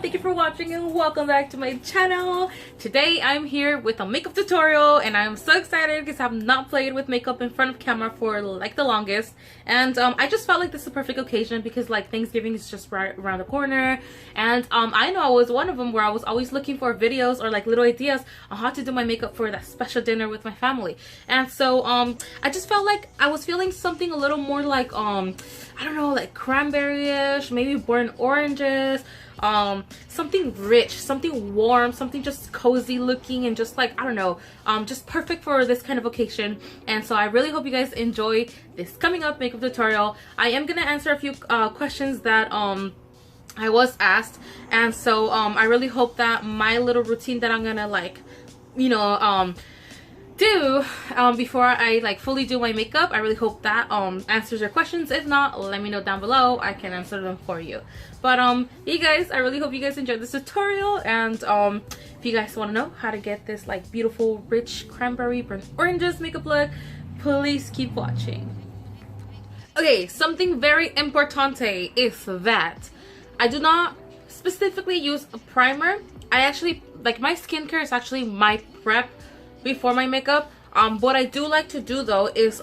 Thank you for watching and welcome back to my channel. Today I'm here with a makeup tutorial and I'm so excited because I've not played with makeup in front of camera for like the longest, and I just felt like this is a perfect occasion because like Thanksgiving is just right around the corner, and I know I was one of them where I was always looking for videos or like little ideas on how to do my makeup for that special dinner with my family. And so I just felt like I was feeling something a little more like I don't know, like cranberry-ish, maybe burnt oranges, something rich, something warm, something just cozy looking, and just like, I don't know, just perfect for this kind of occasion. And so I really hope you guys enjoy this coming up makeup tutorial. I am gonna answer a few questions that I was asked, and so I really hope that my little routine that I'm gonna like, you know, do before I like fully do my makeup, I really hope that answers your questions. If not, let me know down below, I can answer them for you. But you guys, I really hope you guys enjoyed this tutorial, and if you guys want to know how to get this like beautiful rich cranberry burnt oranges makeup look, please keep watching. Okay, something very importante is that I do not specifically use a primer. I actually like, my skincare is actually my prep before my makeup. What I do like to do though is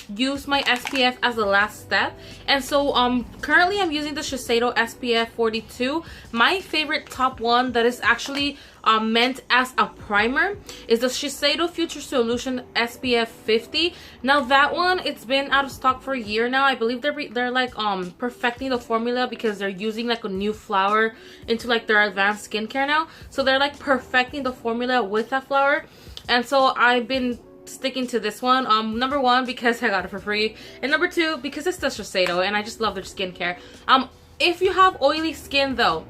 use my SPF as the last step. And so currently I'm using the Shiseido SPF 42. My favorite top one that is actually meant as a primer is the Shiseido Future Solution SPF 50. Now that one, it's been out of stock for a year now. I believe they're like perfecting the formula because they're using like a new flower into like their advanced skincare now, so they're like perfecting the formula with that flower. And so I've been sticking to this one. Number one, because I got it for free, and number two, because it's the Shiseido and I just love their skincare. If you have oily skin though,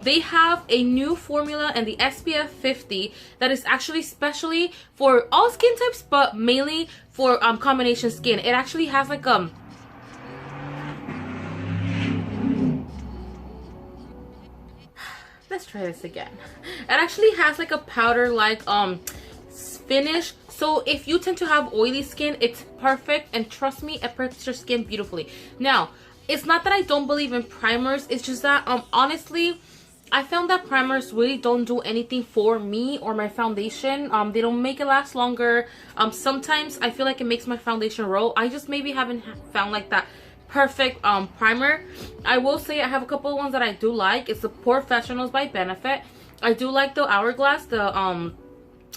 they have a new formula in the SPF 50 that is actually specially for all skin types, but mainly for combination skin. It actually has like let's try this again. It actually has like a powder like finish. So if you tend to have oily skin, it's perfect, and trust me, it protects your skin beautifully. Now, it's not that I don't believe in primers, it's just that honestly, I found that primers really don't do anything for me or my foundation. They don't make it last longer. Sometimes I feel like it makes my foundation roll. I just maybe haven't found like that perfect primer. I will say I have a couple of ones that I do like. It's the Professionals by Benefit. I do like the Hourglass, the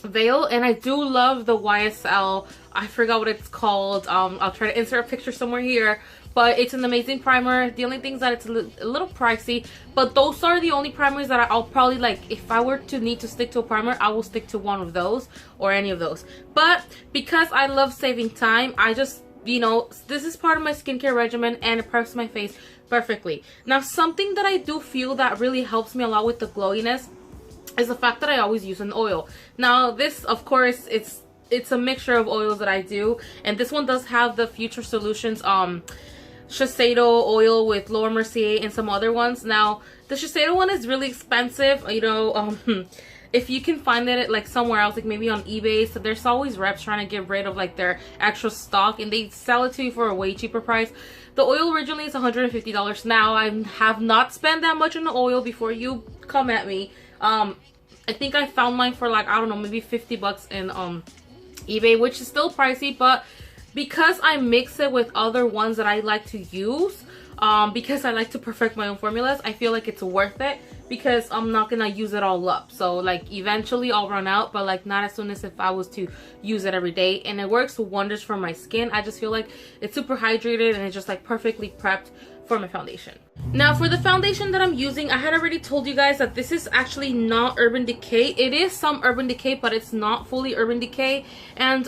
Veil, and I do love the YSL. I forgot what it's called. I'll try to insert a picture somewhere here, but it's an amazing primer. The only thing is that it's a little pricey, but those are the only primers that I'll probably like. If I were to need to stick to a primer, I will stick to one of those or any of those. But because I love saving time, I just, you know, this is part of my skincare regimen and it preps my face perfectly. Now, something that I do feel that really helps me a lot with the glowiness is the fact that I always use an oil. Now this, of course, it's a mixture of oils that I do, and this one does have the Future Solutions Shiseido oil with Laura Mercier and some other ones. Now the Shiseido one is really expensive, you know. If you can find it like somewhere else, like maybe on eBay, so there's always reps trying to get rid of like their extra stock, and they sell it to you for a way cheaper price. The oil originally is $150. Now I have not spent that much on the oil before you come at me. I think I found mine for like, I don't know, maybe 50 bucks in eBay, which is still pricey, but because I mix it with other ones that I like to use, because I like to perfect my own formulas, I feel like it's worth it because I'm not gonna use it all up. So like eventually I'll run out, but like not as soon as if I was to use it every day, and it works wonders for my skin. I just feel like it's super hydrated and it's just like perfectly prepped for my foundation. Now for the foundation that I'm using, I had already told you guys that this is actually not Urban Decay. It is some Urban Decay, but it's not fully Urban Decay. And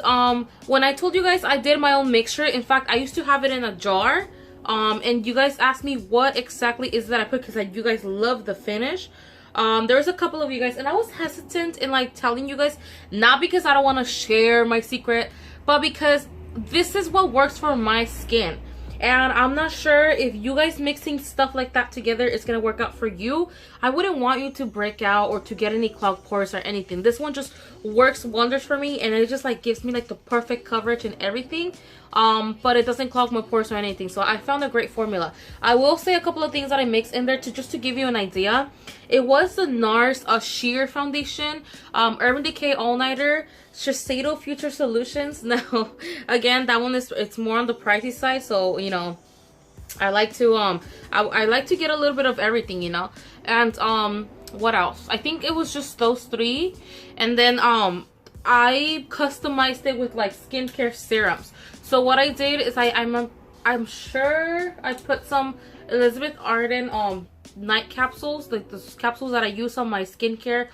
when I told you guys I did my own mixture, in fact I used to have it in a jar, and you guys asked me what exactly is that I put because you guys love the finish. There was a couple of you guys, and I was hesitant in like telling you guys, not because I don't want to share my secret, but because this is what works for my skin. and I'm not sure if you guys mixing stuff like that together is gonna work out for you. I wouldn't want you to break out or to get any clogged pores or anything. This one just works wonders for me, and it just like gives me like the perfect coverage and everything. But it doesn't clog my pores or anything, so I found a great formula. I will say a couple of things that I mixed in there just to give you an idea. It was the NARS Sheer Foundation, Urban Decay All Nighter, Shiseido Future Solutions. Now, again, that one it's more on the pricey side, so you know, I like to I like to get a little bit of everything, you know. And what else? I think it was just those three, and then I customized it with like skincare serums. So what I did is I'm sure I put some Elizabeth Arden night capsules, like the capsules that I use on my skincare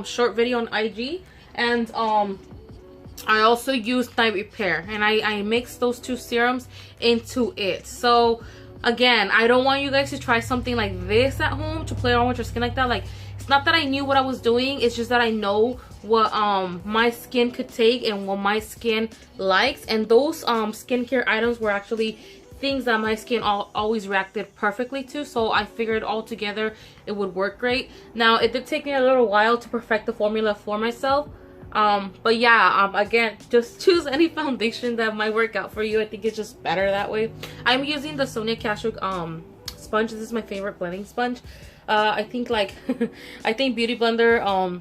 short video on IG, and I also used Night Repair, and I mixed those two serums into it. So again, I don't want you guys to try something like this at home to play around with your skin like that. Like, it's not that I knew what I was doing, it's just that I know what my skin could take and what my skin likes, and those skincare items were actually things that my skin always reacted perfectly to, so I figured all together it would work great. Now, it did take me a little while to perfect the formula for myself, but yeah, again, just choose any foundation that might work out for you. I think it's just better that way. I'm using the Sonia Kashuk sponge. This is my favorite blending sponge. I think like I think Beauty Blender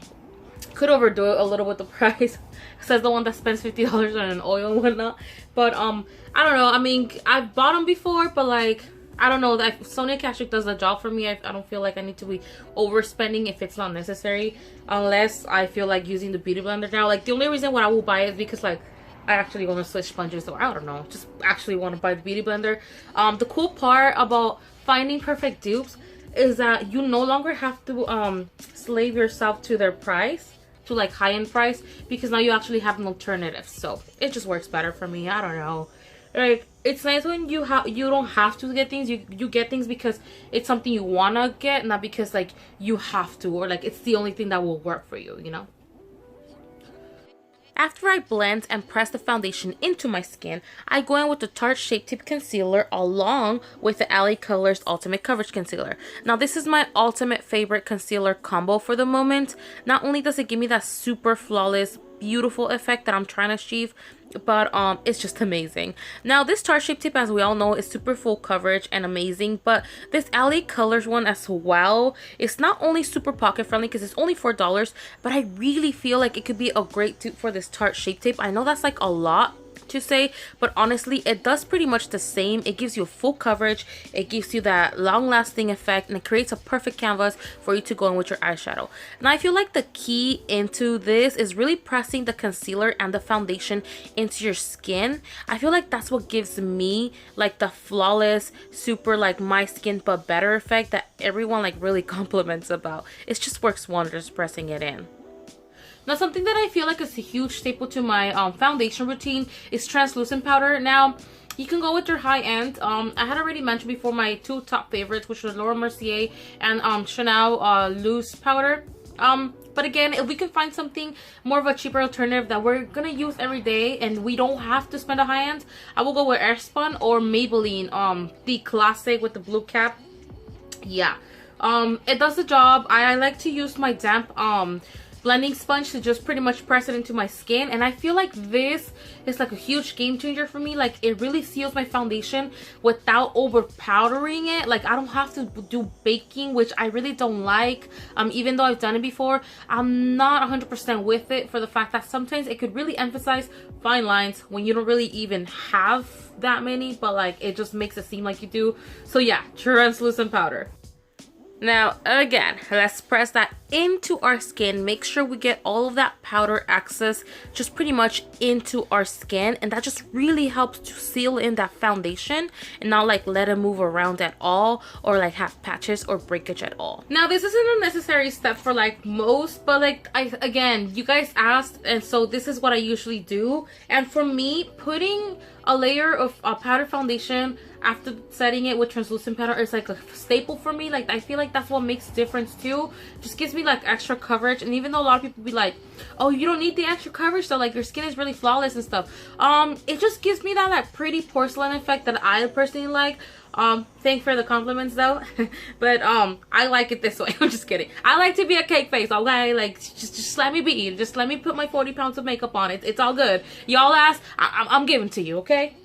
could overdo it a little with the price. Says the one that spends $50 on an oil and whatnot. But I don't know, I mean, I've bought them before, but like, I don't know, that Sonia Kashuk does the job for me. I don't feel like I need to be overspending if it's not necessary, unless I feel like using the Beauty Blender now. Like, the only reason why I will buy it is because like I actually want to switch sponges, so I don't know, just actually want to buy the Beauty Blender. The cool part about finding perfect dupes is that you no longer have to slave yourself to their price, to like high-end price, because now you actually have an alternative. So it just works better for me. I don't know, like, it's nice when you don't have to get things. You get things because it's something you want to get, not because like you have to, or like it's the only thing that will work for you, you know. After I blend and press the foundation into my skin, I go in with the Tarte Shape Tape Concealer along with the LA Colors Ultimate Coverage Concealer. Now, this is my ultimate favorite concealer combo for the moment. Not only does it give me that super flawless, beautiful effect that I'm trying to achieve, but it's just amazing. Now, this Tarte Shape Tape, as we all know, is super full coverage and amazing, but this LA Colors one as well, it's not only super pocket friendly because it's only $4, but I really feel like it could be a great dupe for this Tarte Shape Tape. I know that's like a lot to say, but honestly, it does pretty much the same. It gives you full coverage, it gives you that long-lasting effect, and it creates a perfect canvas for you to go in with your eyeshadow. Now, I feel like the key into this is really pressing the concealer and the foundation into your skin. I feel like that's what gives me like the flawless, super like my skin but better effect that everyone like really compliments about. It just works wonders pressing it in. Now, something that I feel like is a huge staple to my foundation routine is translucent powder. Now, you can go with your high end. I had already mentioned before my two top favorites, which are Laura Mercier and Chanel loose powder. But again, if we can find something more of a cheaper alternative that we're gonna use every day and we don't have to spend a high end, I will go with Airspun or Maybelline, the classic with the blue cap. Yeah, it does the job. I like to use my damp blending sponge to just pretty much press it into my skin, and I feel like this is like a huge game changer for me. Like, it really seals my foundation without over powdering it. Like, I don't have to do baking, which I really don't like. Even though I've done it before, I'm not 100% with it, for the fact that sometimes it could really emphasize fine lines when you don't really even have that many, but like it just makes it seem like you do. So yeah, translucent powder. Now, again, let's press that into our skin. Make sure we get all of that powder access just pretty much into our skin, and that just really helps to seal in that foundation and not like let it move around at all, or like have patches or breakage at all. Now, this isn't a necessary step for like most, but like again, you guys asked, and so this is what I usually do. And for me, putting a layer of powder foundation after setting it with translucent powder is like a staple for me. Like I feel like that's what makes difference too. Just gives me like extra coverage. And even though a lot of people be like, oh, you don't need the extra coverage, so like your skin is really flawless and stuff, it just gives me that like pretty porcelain effect that I personally like. Thanks for the compliments though. But I like it this way. I'm just kidding. I like to be a cake face, okay? Like just let me be. Just let me put my 40 pounds of makeup on it. It's all good. Y'all ask, I'm giving to you, okay?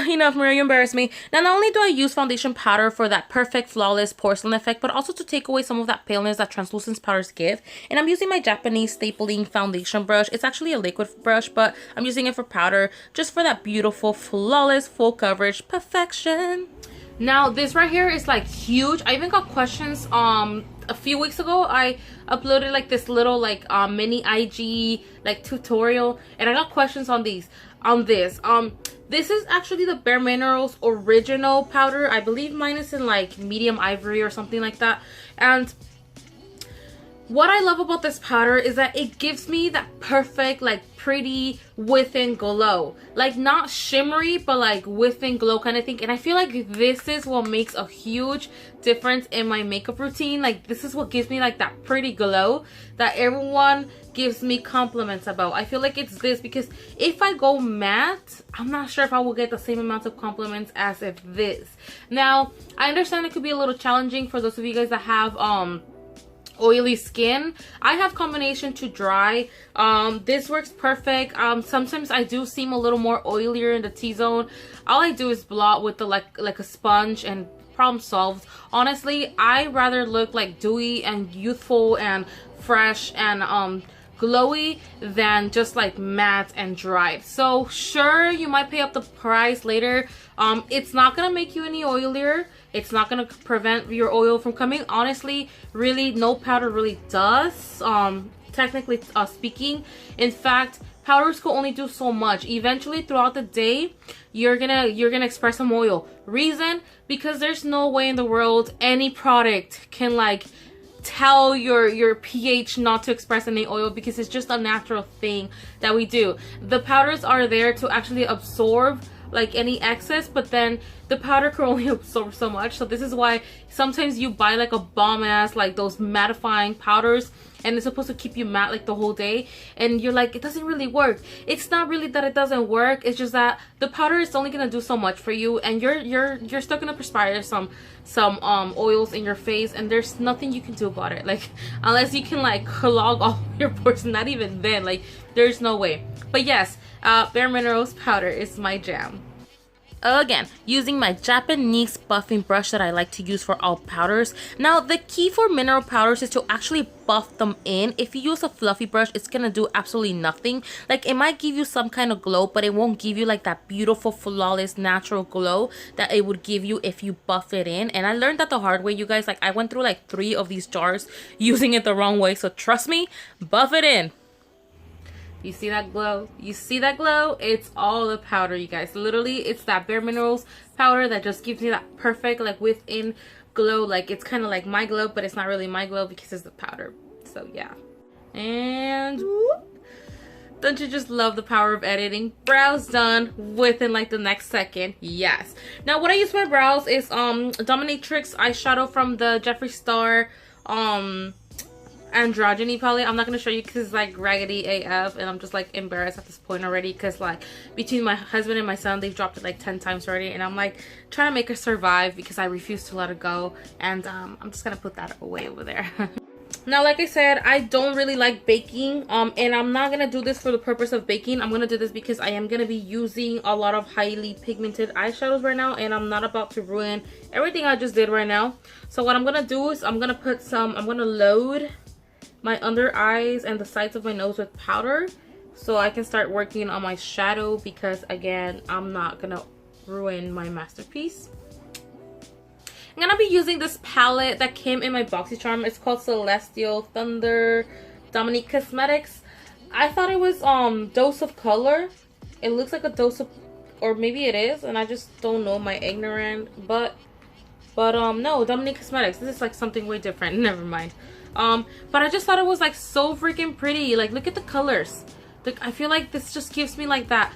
Enough, Maria, you embarrass me. Now, not only do I use foundation powder for that perfect, flawless porcelain effect, but also to take away some of that paleness that translucent powders give. And I'm using my Japanese stapling foundation brush. It's actually a liquid brush, but I'm using it for powder, just for that beautiful, flawless, full coverage perfection. Now, this right here is like huge. I even got questions a few weeks ago. I uploaded like this little like mini IG like tutorial, and I got questions on this. This is actually the Bare Minerals original powder. I believe mine is in like medium ivory or something like that. And what I love about this powder is that it gives me that perfect, like pretty within glow. Like not shimmery, but like within glow kind of thing. And I feel like this is what makes a huge difference in my makeup routine. Like this is what gives me like that pretty glow that everyone gives me compliments about. I feel like it's this, because if I go matte, I'm not sure if I will get the same amount of compliments as if this. Now, I understand it could be a little challenging for those of you guys that have oily skin. I have combination to dry. This works perfect. Sometimes I do seem a little more oilier in the T-zone. All I do is blot with the like a sponge and problem solved. Honestly, I rather look like dewy and youthful and fresh and glowy than just like matte and dried. So sure, you might pay up the price later. It's not gonna make you any oilier. It's not gonna prevent your oil from coming. Honestly, really, no powder really does. Technically speaking. In fact, powders can only do so much. Eventually, throughout the day, you're gonna express some oil. Reason? Because there's no way in the world any product can like tell your pH not to express any oil, because it's just a natural thing that we do. The powders are there to actually absorb like any excess, but then the powder can only absorb so much. So this is why sometimes you buy like a bomb ass like those mattifying powders, and it's supposed to keep you matte like the whole day, and you're like, it doesn't really work. It's not really that it doesn't work, it's just that the powder is only gonna do so much for you, and you're still gonna perspire some oils in your face, and there's nothing you can do about it, like unless you can like clog all your pores. Not even then, like there's no way. But yes, Bare Minerals powder is my jam. Again, using my Japanese buffing brush that I like to use for all powders. Now, the key for mineral powders is to actually buff them in. If you use a fluffy brush, it's gonna do absolutely nothing. Like, it might give you some kind of glow, but it won't give you like that beautiful, flawless, natural glow that it would give you if you buff it in. And I learned that the hard way, you guys. Like, I went through like 3 of these jars using it the wrong way. So trust me, buff it in. You see that glow? You see that glow? It's all the powder, you guys. Literally, it's that Bare Minerals powder that just gives me that perfect, like, within glow. Like, it's kind of like my glow, but it's not really my glow because it's the powder. So, yeah. And don't you just love the power of editing? Brows done within, like, the next second. Yes. Now, what I use for my brows is Dominatrix eyeshadow from the Jeffree Star androgyny palette. I'm not gonna show you because it's like raggedy AF, and I'm just like embarrassed at this point already, because like between my husband and my son, they've dropped it like 10 times already, and I'm like trying to make her survive because I refuse to let her go. And I'm just gonna put that away over there. Now, like I said, I don't really like baking, and I'm not gonna do this for the purpose of baking. I'm gonna do this because I am gonna be using a lot of highly pigmented eyeshadows right now, and I'm not about to ruin everything I just did right now. So what I'm gonna do is I'm gonna load my under eyes and the sides of my nose with powder so I can start working on my shadow, because again, I'm not gonna ruin my masterpiece. I'm gonna be using this palette that came in my BoxyCharm. It's called Celestial Thunder Dominique Cosmetics. I thought it was Dose of Color. It looks like a dose of, or maybe it is, and I just don't know, my ignorant. But no, Dominique Cosmetics. This is like something way different. Never mind. But I just thought it was like so freaking pretty. Like, look at the colors. Like, I feel like this just gives me like that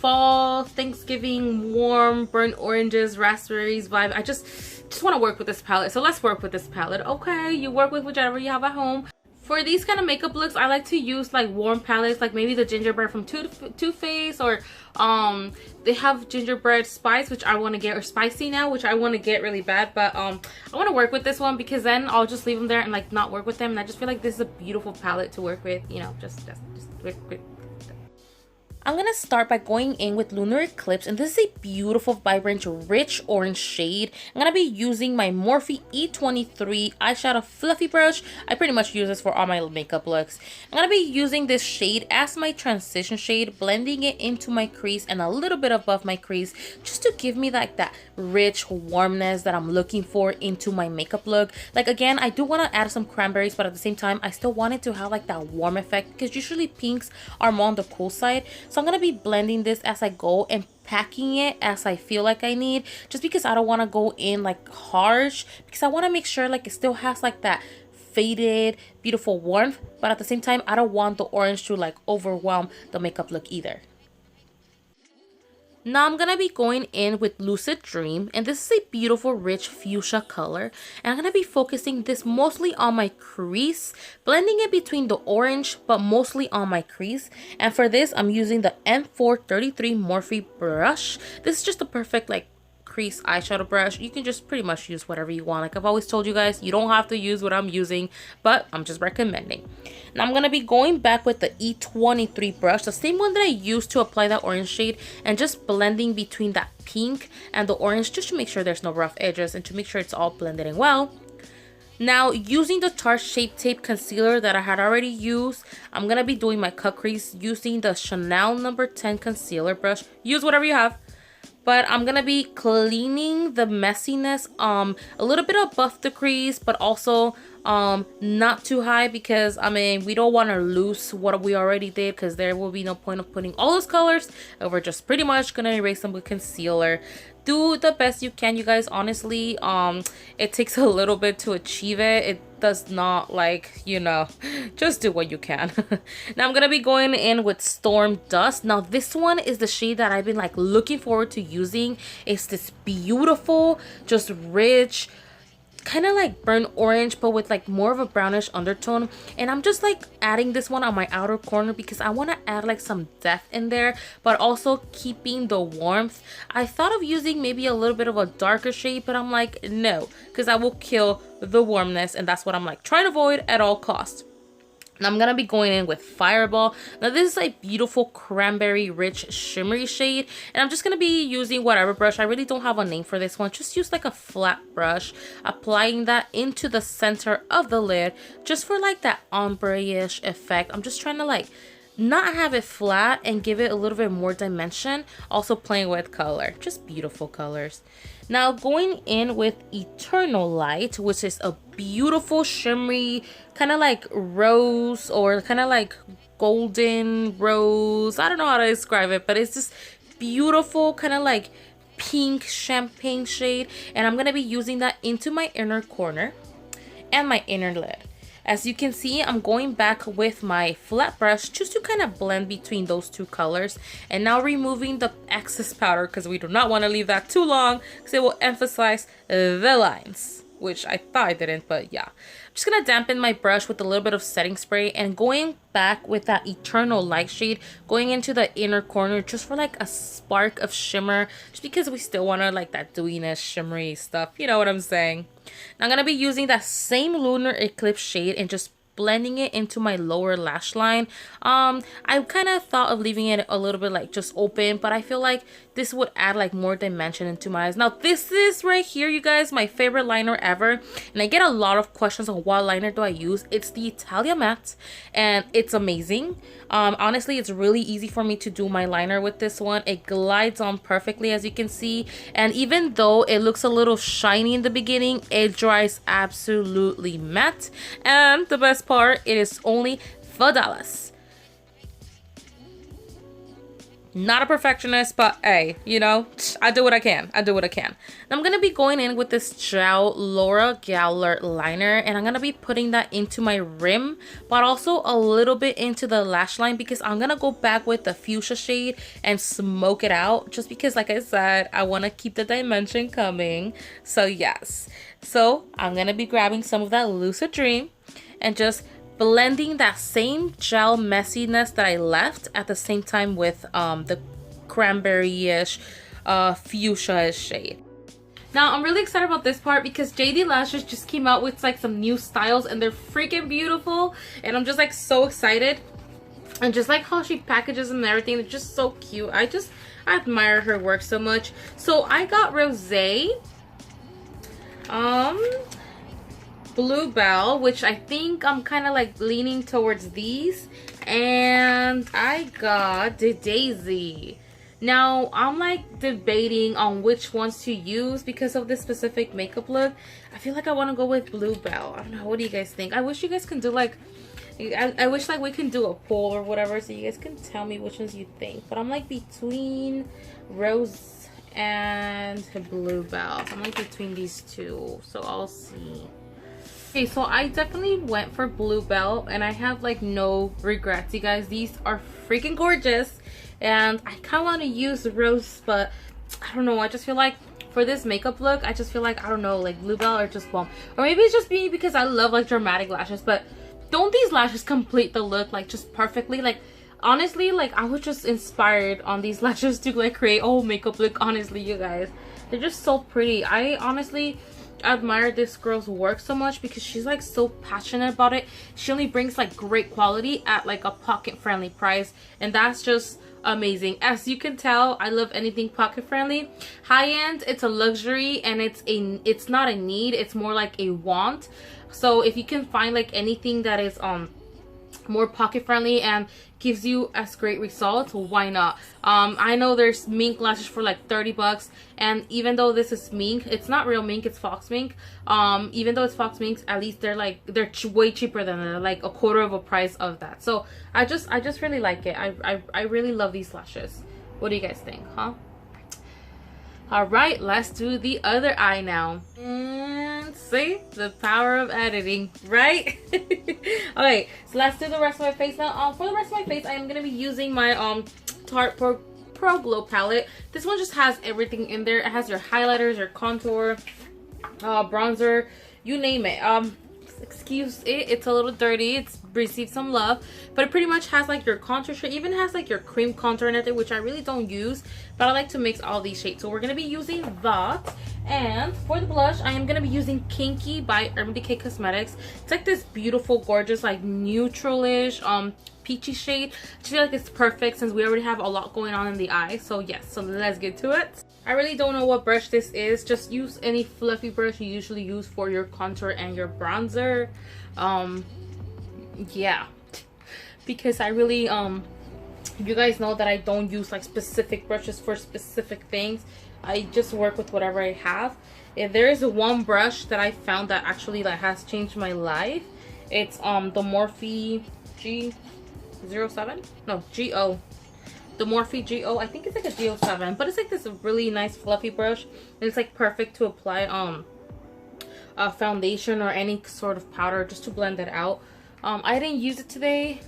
fall, Thanksgiving, warm, burnt oranges, raspberries vibe. I just want to work with this palette. So let's work with this palette. Okay, you work with whichever you have at home. For these kind of makeup looks, I like to use like warm palettes, like maybe the gingerbread from Too Faced, or they have gingerbread spice, which I want to get, or spicy now, which I want to get really bad. But I want to work with this one because then I'll just leave them there and like not work with them. And I just feel like this is a beautiful palette to work with, you know, just work with. I'm gonna start by going in with Lunar Eclipse, and this is a beautiful, vibrant, rich orange shade. I'm gonna be using my Morphe E23 eyeshadow fluffy brush. I pretty much use this for all my makeup looks. I'm gonna be using this shade as my transition shade, blending it into my crease and a little bit above my crease, just to give me like that rich warmness that I'm looking for into my makeup look. Like again, I do want to add some cranberries, but at the same time, I still want it to have like that warm effect because usually pinks are more on the cool side. So I'm going to be blending this as I go and packing it as I feel like I need, just because I don't want to go in like harsh, because I want to make sure like it still has like that faded, beautiful warmth, but at the same time, I don't want the orange to like overwhelm the makeup look either. Now I'm going to be going in with Lucid Dream, and this is a beautiful rich fuchsia color, and I'm going to be focusing this mostly on my crease, blending it between the orange but mostly on my crease. And for this, I'm using the M433 Morphe brush. This is just the perfect like crease eyeshadow brush. You can just pretty much use whatever you want. Like I've always told you guys, you don't have to use what I'm using, but I'm just recommending. Now I'm going to be going back with the E23 brush, the same one that I used to apply that orange shade, and just blending between that pink and the orange just to make sure there's no rough edges and to make sure it's all blended in well. Now, using the Tarte Shape Tape Concealer that I had already used, I'm going to be doing my cut crease using the Chanel No. 10 Concealer brush. Use whatever you have. But I'm going to be cleaning the messiness a little bit above the crease, but also not too high, because I mean, we don't want to lose what we already did, because there will be no point of putting all those colors, and we're just pretty much going to erase them with concealer. Do the best you can, you guys. Honestly, it takes a little bit to achieve it. It does not, like, you know, just do what you can. Now I'm gonna be going in with Storm Dust. Now this one is the shade that I've been like looking forward to using. It's this beautiful, just rich, kind of like burnt orange, but with like more of a brownish undertone. And I'm just like adding this one on my outer corner because I want to add like some depth in there, but also keeping the warmth. I thought of using maybe a little bit of a darker shade, but I'm like, no, because I will kill the warmness, and that's what I'm like trying to avoid at all costs. And I'm gonna be going in with Fireball. Now this is a beautiful cranberry rich shimmery shade, and I'm just gonna be using whatever brush. I really don't have a name for this one. Just use like a flat brush, applying that into the center of the lid just for like that ombre-ish effect. I'm just trying to like not have it flat and give it a little bit more dimension, also playing with color. Just beautiful colors. Now going in with Eternal Light, which is a beautiful shimmery kind of like rose, or kind of like golden rose. I don't know how to describe it, but it's this beautiful kind of like pink champagne shade, and I'm gonna be using that into my inner corner and my inner lid. As you can see, I'm going back with my flat brush just to kind of blend between those two colors, and now removing the excess powder because we do not want to leave that too long because it will emphasize the lines, which I thought I didn't, but yeah. I'm just gonna dampen my brush with a little bit of setting spray, and going back with that Eternal Light shade, going into the inner corner just for like a spark of shimmer, just because we still want to like that dewiness, shimmery stuff, you know what I'm saying. Now I'm gonna be using that same Lunar Eclipse shade and just blending it into my lower lash line. I kind of thought of leaving it a little bit like just open, but I feel like this would add like more dimension into my eyes. Now this is right here, you guys, my favorite liner ever, and I get a lot of questions on what liner do I use. It's the Italia Matte, and it's amazing. Honestly, it's really easy for me to do my liner with this one. It glides on perfectly, as you can see, and even though it looks a little shiny in the beginning, it dries absolutely matte. And the best part, it is only $4. Not a perfectionist, but hey, you know, I do what I can. I do what I can. And I'm going to be going in with this gel Laura Geller liner, and I'm going to be putting that into my rim, but also a little bit into the lash line, because I'm going to go back with the fuchsia shade and smoke it out, just because, like I said, I want to keep the dimension coming. So yes. So I'm going to be grabbing some of that Lucid Dream and just blending that same gel messiness that I left at the same time with the cranberry-ish fuchsia shade. Now I'm really excited about this part because JD Lashes just came out with like some new styles and they're freaking beautiful, and I'm just like so excited. And just like how she packages them and everything, it's just so cute. I admire her work so much. So I got Rosé, Bluebell, which I think I'm kind of like leaning towards these, and I got the Daisy. Now I'm like debating on which ones to use because of this specific makeup look. I feel like I want to go with Bluebell. I don't know, what do you guys think? I wish you guys can do like I wish like we can do a poll or whatever, so you guys can tell me which ones you think. But I'm like between Rose and Bluebell. So I'm like between these two, so I'll see. Okay, so I definitely went for Bluebell, and I have like no regrets, you guys. These are freaking gorgeous, and I kind of want to use Rose, but I don't know. I just feel like for this makeup look, I just feel like, I don't know, like Bluebell or just bomb. Or maybe it's just me because I love like dramatic lashes, but don't these lashes complete the look like just perfectly? Like honestly, like I was just inspired on these lashes to like create a whole makeup look. Honestly, you guys, they're just so pretty. I honestly admire this girl's work so much because she's like so passionate about it. She only brings like great quality at like a pocket friendly price, and that's just amazing. As you can tell, I love anything pocket friendly. High end, it's a luxury, and it's not a need, it's more like a want. So if you can find like anything that is more pocket friendly and gives you as great results, why not? I know there's mink lashes for like 30 bucks, and even though this is mink, it's not real mink, it's fox mink. Even though it's fox mink, at least they're way cheaper than that, like a quarter of a price of that. So I just really like it. I really love these lashes. What do you guys think, huh? All right, let's do the other eye now. And see, the power of editing, right? Okay, so let's do the rest of my face now. For the rest of my face, I am gonna be using my Tarte Pro Glow palette. This one just has everything in there. It has your highlighters, your contour, bronzer, you name it. Excuse it, it's a little dirty, it's received some love, but it pretty much has like your contour shade, even has like your cream contour in it, which I really don't use, but I like to mix all these shades. So we're gonna be using that. And for the blush, I am gonna be using Kinky by Urban Decay Cosmetics. It's like this beautiful, gorgeous, like neutral-ish peachy shade. I feel like it's perfect since we already have a lot going on in the eye. So yes, so let's get to it. I really don't know what brush this is. Just use any fluffy brush you usually use for your contour and your bronzer. Yeah, because I really you guys know that I don't use like specific brushes for specific things. I just work with whatever I have. If there is one brush that I found that actually like has changed my life, it's the Morphe G07, no, GO. The Morphe GO, I think it's like a GO7, but it's like this really nice fluffy brush, and it's like perfect to apply a foundation or any sort of powder, just to blend it out. I didn't use it today.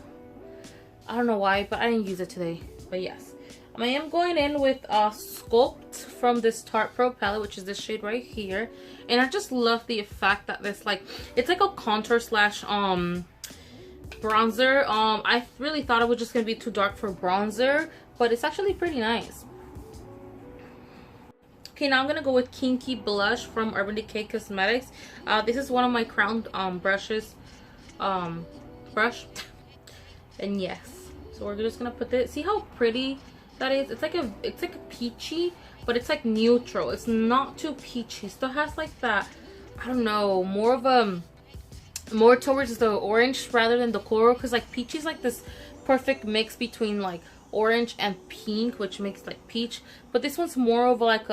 I don't know why, but I didn't use it today. But yes, I am going in with Sculpt from this Tarte Pro palette, which is this shade right here. And I just love the effect that this, like, it's like a contour slash bronzer. I really thought it was just gonna be too dark for bronzer, but it's actually pretty nice. Okay, now I'm gonna go with Kinky blush from Urban Decay Cosmetics. This is one of my crown brushes. And yes, so we're just gonna put this. See how pretty that is? It's like a peachy, but it's like neutral. It's not too peachy. Still has like that, I don't know, more towards the orange rather than the coral, because like peachy is like this perfect mix between like orange and pink, which makes like peach. But this one's more of like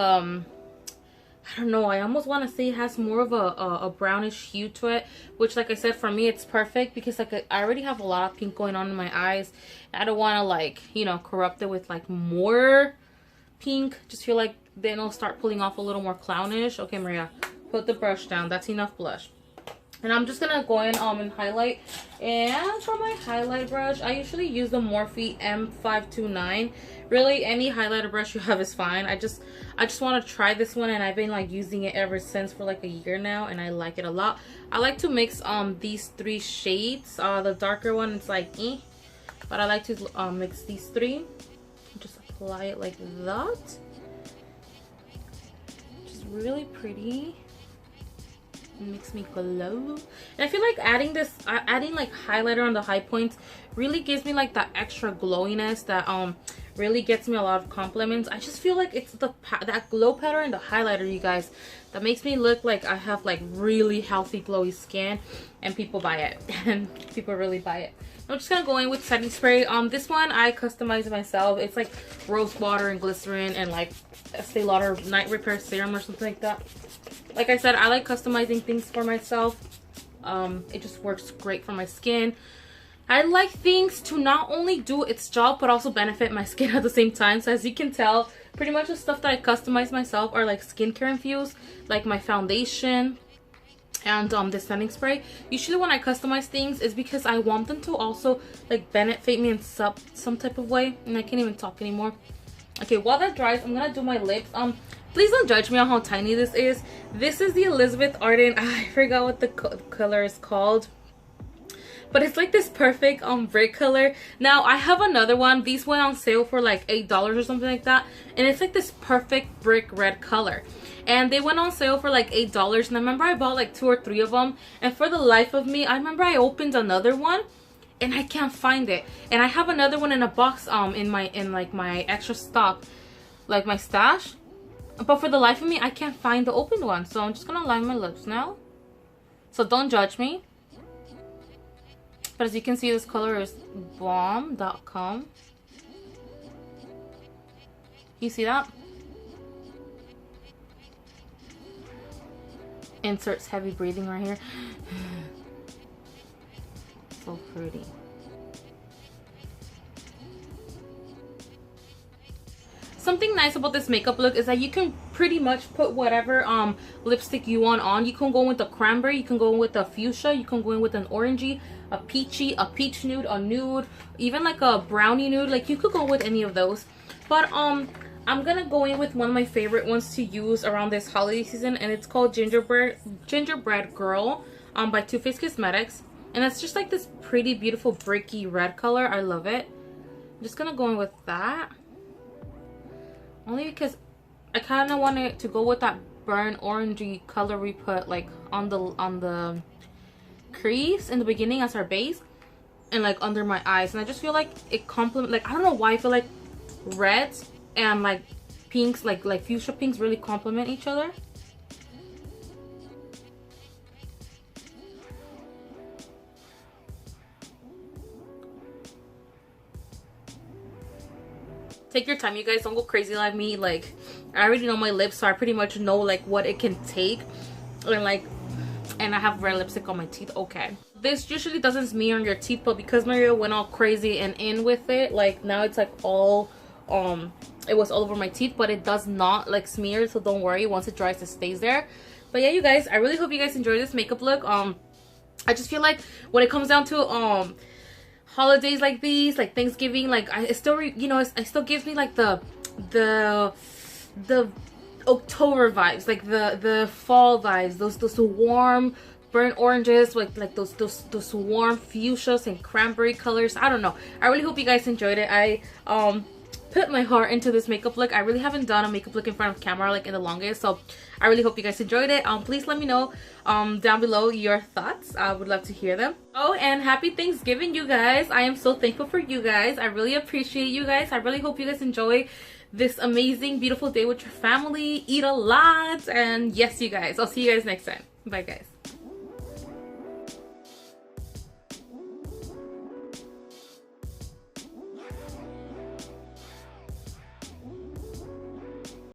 I don't know, I almost want to say it has more of a brownish hue to it, which, like I said, for me it's perfect because like I already have a lot of pink going on in my eyes. I don't want to, like, you know, corrupt it with like more pink. Just feel like then it'll start pulling off a little more clownish. Okay, Maria, put the brush down. That's enough blush. And I'm just gonna go in and highlight. And for my highlight brush, I usually use the Morphe M529. Really, any highlighter brush you have is fine. I just want to try this one, and I've been like using it ever since for like a year now, and I like it a lot. I like to mix these three shades. The darker one is like but I like to mix these three. Just apply it like that. Just really pretty. Makes me glow. And I feel like adding like highlighter on the high points really gives me like that extra glowiness that really gets me a lot of compliments. I just feel like it's that glow pattern, the highlighter, you guys, that makes me look like I have like really healthy glowy skin, and people buy it. And people really buy it. I'm just gonna go in with setting spray. This one I customized myself. It's like rose water and glycerin and like Estee Lauder night repair serum or something like that. Like I said, I like customizing things for myself. It just works great for my skin. I like things to not only do its job but also benefit my skin at the same time. So as you can tell, pretty much the stuff that I customize myself are like skincare infused, like my foundation and this setting spray. Usually when I customize things is because I want them to also like benefit me in some type of way. And I can't even talk anymore. Okay, while that dries, I'm gonna do my lips. Please don't judge me on how tiny this is. This is the Elizabeth Arden. I forgot what the color is called, but it's like this perfect brick color. Now I have another one. These went on sale for like $8 or something like that, and it's like this perfect brick red color. And they went on sale for like $8, and I remember I bought like 2 or 3 of them. And for the life of me, I remember I opened another one and I can't find it. And I have another one in a box in like my extra stock, like my stash. But for the life of me, I can't find the opened one. So I'm just gonna line my lips now. So don't judge me. But as you can see, this color is bomb.com. You see that? Inserts heavy breathing right here. So pretty. Something nice about this makeup look is that you can pretty much put whatever lipstick you want on. You can go with a cranberry, you can go with a fuchsia, you can go in with an orangey, a peachy, a peach nude, a nude, even like a brownie nude. Like you could go with any of those. But I'm gonna go in with one of my favorite ones to use around this holiday season, and it's called Gingerbread Girl by Too Faced Cosmetics. And it's just like this pretty beautiful bricky red color. I love it. I'm just gonna go in with that. Only because I kind of wanted to go with that burnt orangey color we put like on the crease in the beginning as our base, and like under my eyes. And I just feel like it complements, like I don't know why I feel like reds and like pinks, like fuchsia pinks really complement each other. Take your time, you guys. Don't go crazy like me. Like, I already know my lips, so I pretty much know like what it can take. And I have red lipstick on my teeth. Okay, this usually doesn't smear on your teeth, but because Maria went all crazy and in with it, like now it's like all it was all over my teeth, but it does not like smear, so don't worry. Once it dries, it stays there. But yeah, you guys, I really hope you guys enjoy this makeup look. I just feel like when it comes down to holidays like these, like Thanksgiving, like it still, you know, it still gives me like the October vibes, like the fall vibes, those warm burnt oranges, like those warm fuchsias and cranberry colors. I don't know, I really hope you guys enjoyed it. I put my heart into this makeup look. I really haven't done a makeup look in front of camera like in the longest, so I really hope you guys enjoyed it. Please let me know down below your thoughts. I would love to hear them. Oh, and happy Thanksgiving, you guys. I am so thankful for you guys. I really appreciate you guys. I really hope you guys enjoy this amazing, beautiful day with your family. Eat a lot, and yes, you guys, I'll see you guys next time. Bye, guys.